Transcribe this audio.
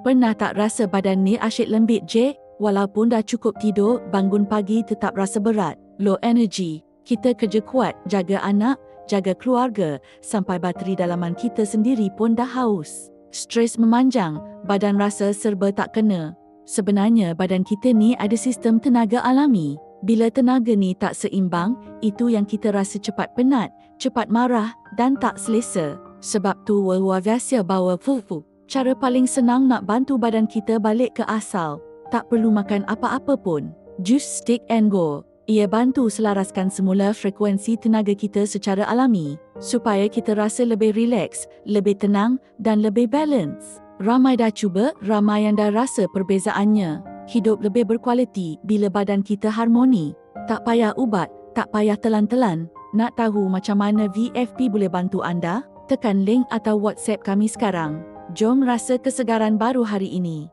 Pernah tak rasa badan ni asyik lembit je? Walaupun dah cukup tidur, bangun pagi tetap rasa berat, low energy. Kita kerja kuat, jaga anak, jaga keluarga, sampai bateri dalaman kita sendiri pun dah haus. Stres memanjang, badan rasa serba tak kena. Sebenarnya badan kita ni ada sistem tenaga alami. Bila tenaga ni tak seimbang, itu yang kita rasa cepat penat, cepat marah dan tak selesa. Sebab tu luar biasa bawa fufu. Cara paling senang nak bantu badan kita balik ke asal. Tak perlu makan apa-apa pun. Just stick and go. Ia bantu selaraskan semula frekuensi tenaga kita secara alami, supaya kita rasa lebih rileks, lebih tenang dan lebih balance. Ramai dah cuba, ramai yang dah rasa perbezaannya. Hidup lebih berkualiti bila badan kita harmoni. Tak payah ubat, tak payah telan-telan. Nak tahu macam mana VFP boleh bantu anda? Tekan link atau WhatsApp kami sekarang. Jom rasa kesegaran baru hari ini.